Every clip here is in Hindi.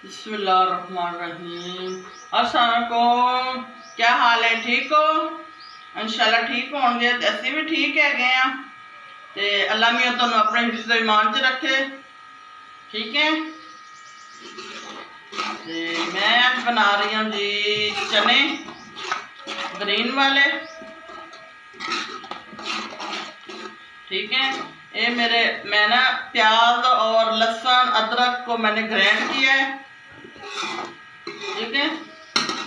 बिस्मिल्लाहिर्रहमानिर्रहीम। अस्सलाम वालेकुम। क्या हाल है? ठीक हो? इंशाल्लाह ठीक होंगे। ऐसे भी ठीक है गए हैं ते अल्लाह मियां तुहानू अपने हिफ्ज़ ईमान च रखे। ठीक है। ते मैं आज बना रही हूँ जी चने ग्रीन वाले। ठीक है। ये मैं ना प्याज और लहसुन अदरक को मैंने ग्राइंड किया है। ठीक है।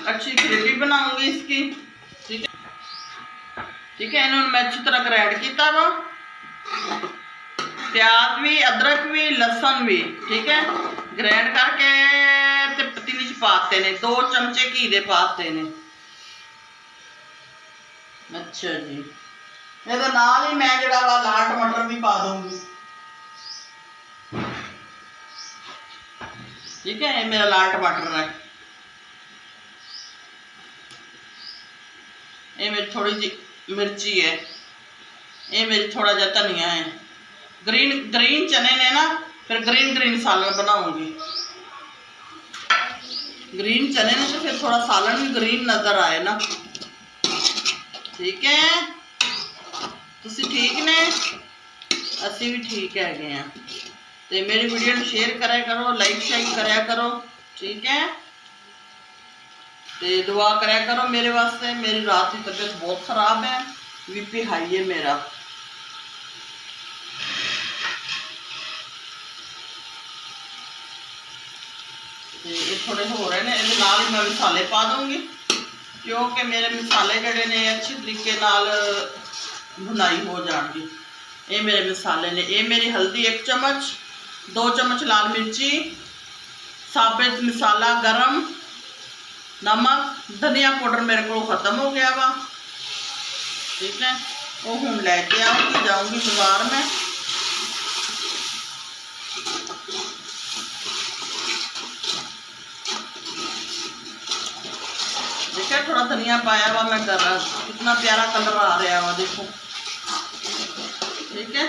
अच्छी ग्रेवी बनाऊंगी इसकी। ठीक है। ठीक है। इन्होंने मैं अच्छी तरह ग्राइंड किया वा, प्याज भी अदरक भी लहसुन भी। ठीक है। ग्राइंड करके ते पतीली च पाते ने, 2 चमचे घी दे पाते ने। अच्छा जी। ये नाल ही मैं जरा वा लाल टमाटर भी पा दूंगी। ठीक है। ये मेरा लाल टमाटर है। ये मेरी थोड़ी जी मिर्ची है। ये मेरी थोड़ा जा धनिया है। ग्रीन चने ने ना, फिर ग्रीन सालन बनाऊंगी। ग्रीन चने ने तो फिर थोड़ा सालन भी ग्रीन नजर आए ना। ठीक है। तुसी ठीक ने? असी भी ठीक है गए हैं। तो मेरी वीडियो को शेयर कराया करो, लाइक शेयर कराया करो। ठीक है। तो दुआ कराया करो मेरे वास्ते। मेरी रात की तबीयत बहुत खराब है, बीपी हाई है मेरा। ये थोड़े हो रहे हैं, ये नाल मैं मसाले पा दूंगी, क्योंकि मेरे मसाले जड़े ने अच्छे तरीके नाल भुनाई हो जाएगी। ये मेरे मसाले ने, ये मेरी हल्दी 1 चम्मच, 2 चम्मच लाल मिर्ची, साबित मसाला गरम, नमक, धनिया पाउडर मेरे को खत्म हो गया वा। ठीक है। वो हूँ लैके आऊँगी, जाऊँगी बाजार में। देखा थोड़ा धनिया पाया वा मैं, कर कितना प्यारा कलर आ रहा वा, देखो। ठीक है।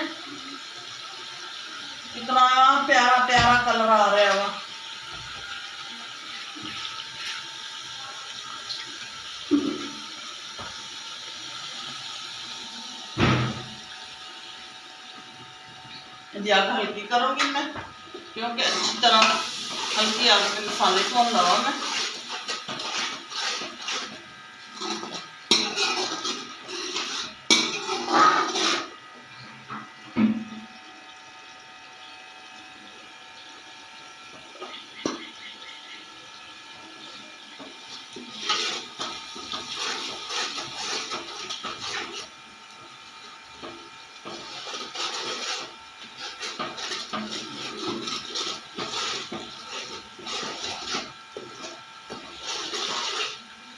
कितना प्यारा कलर आ रहा वा। आग हल्की करूँगी मैं, क्योंकि अच्छी तरह हल्की आग में मसाले को लगा मैं।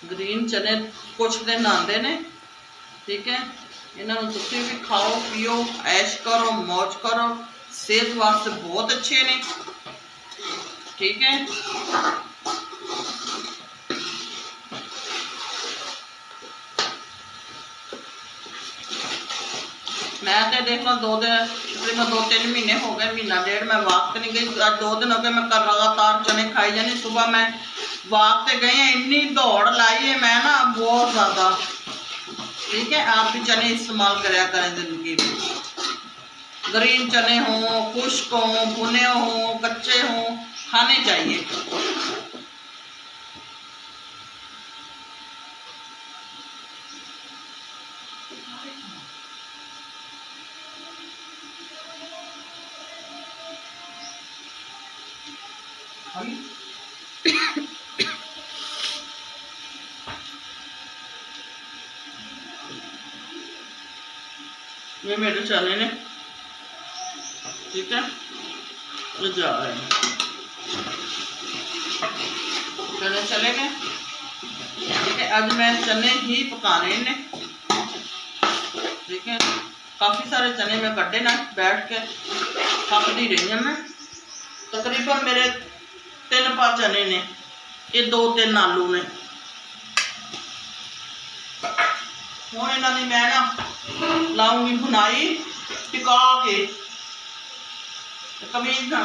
ग्रीन चने कुछ दिन आते ने। ठीक है। इन्होंने तुसी भी खाओ पियो, ऐश करो, मौज करो, सेहत वास्ते बहुत अच्छे ने। ठीक है। मैं तो देख लो 2-3 महीने हो गए, महीना डेढ़ मैं वाक नहीं गई। आज 2 दिन हो गए मैं कर लगातार चने खाई जानी। सुबह मैं वाक से गई हैं, इन्नी दौड़ लाई है मैं ना, बहुत ज़्यादा। ठीक है। आप भी चने इस्तेमाल कराया करें जिंदगी में। ग्रीन चने हों, खुश्क हों, भुने हों, कच्चे हों, खाने चाहिए। ये मेरे चने ने। ठीक है। ये जा रहे हैं चने, चले गए। ठीक है। आज मैं चने ही पकाने ने। ठीक है। काफ़ी सारे चने मैं कटे ना, बैठ के पकती रही हूँ मैं। तकरीबन मेरे 3 पा चने ने, ये 2-3 आलू ने। हूँ इन्हों की मैं ना लाऊंगी बुनाई टिका के, कमीज ना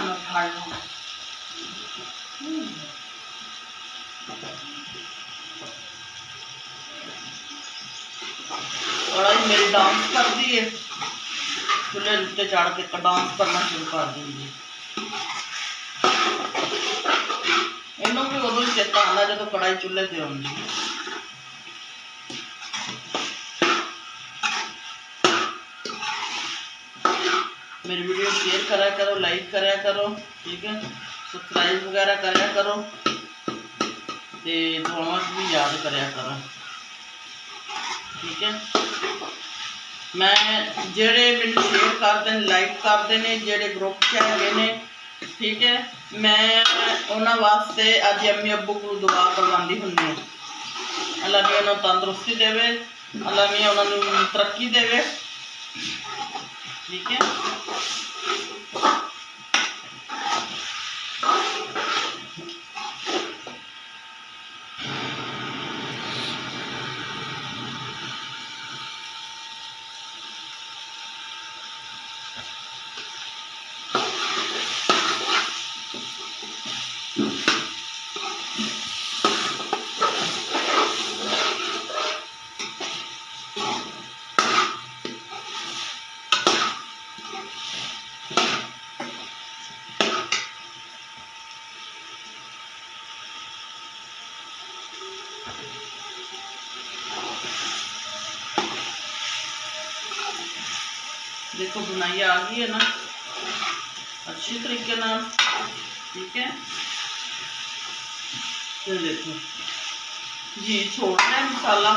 कढ़ाई मेरी डांस करती है, चूल्हे उत्ते चढ़ के डांस करना शुरू कर देंगी। इनू भी उदों ही चेता आता जो कढ़ाई चूल्हे से आती। मेरी वीडियो शेयर करा करो, लाइक करा करो, ठीक है, सब्सक्राइब वगैरह करा करो, तो दुआवां भी याद करा करो, ठीक है। मैं जेड़े मैनू शेयर करते हैं, लाइक करते हैं, जेड़े ग्रुप च है, ठीक है, मैं उन्होंने वास्ते अज अम्मी अब्बू को दुआ करवाती हूँ। अल्लाह मियां उन्होंने तंदुरुस्ती देवे, अल्लाह मियां उन्होंने तरक्की देवे, ठीक है। देखो बुनाई आ गई है ना अच्छी तरीके ना, ठीक है। तो देखो जी छोड़ रहा है मसाला,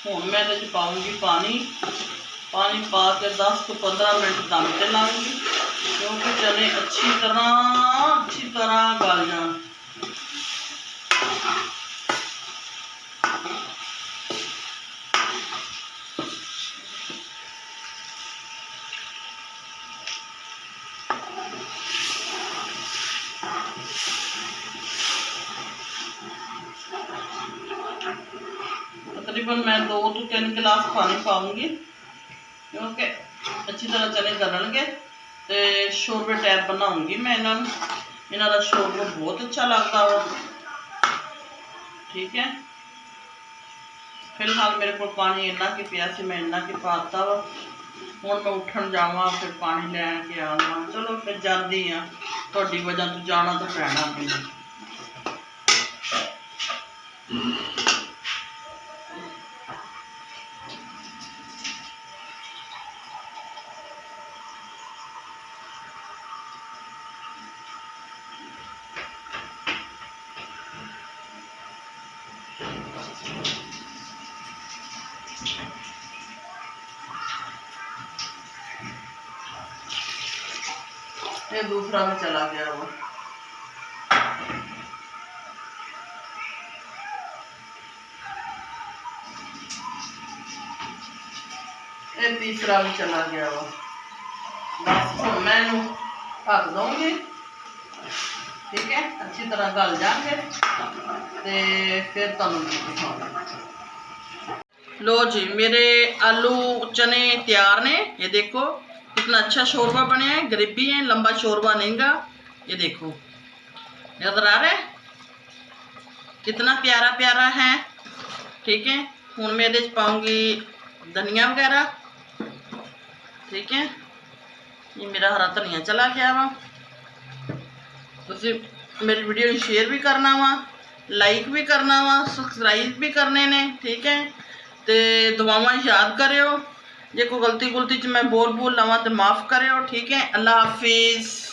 हुण मैं इहदे च पाऊंगी पानी। पानी पा के 10 तो 15 मिनट दम ते लाऊंगी, क्योंकि चने अच्छी तरह गल जान। तकरीबन मैं 2 तो 3 गिलास पानी पाऊंगी, क्योंकि अच्छी तरह चने गलणगे तो शोरबे टाइप बनाऊंगी मैं इन्हों का शोरबा बहुत अच्छा लगता वा, ठीक है। फिलहाल मेरे को पानी इन्ना कि पिया सी, मैं इन्ना कि पाता वा। हुण मैं उठन जावां फिर पानी लैके आवां, चलो फिर जाती हाँ, तुहाडी वजह तो जाना तो पैना मैनूं। ये दूसरा में चला गया वो, ये तीसरा भी चला गया वो। बस हुण मैं ढक दूंगी, ठीक है, अच्छी तरह गल जाएंगे तो फिर तुहानूं दिखाऊंगी। लो जी मेरे आलू चने तैयार ने, ये देखो कितना अच्छा शोरबा बनया है, ग्रेवी है, लंबा शोरबा नहींगा। ये देखो नजर आ रहा है कितना प्यारा प्यारा है, ठीक है। हुण मैं इहदे च पाऊंगी धनिया वगैरह, ठीक है। ये मेरा हरा धनिया चला गया वा। तुसीं मेरी वीडियो को शेयर भी करना वा, लाइक भी करना वा, सब्सक्राइब भी करने ने, ठीक है। तो दुआवां याद करियो, जे कोई गलती गुलती च मैं बोल लवां तो माफ़ करियो, ठीक है। अल्लाह हाफिज़।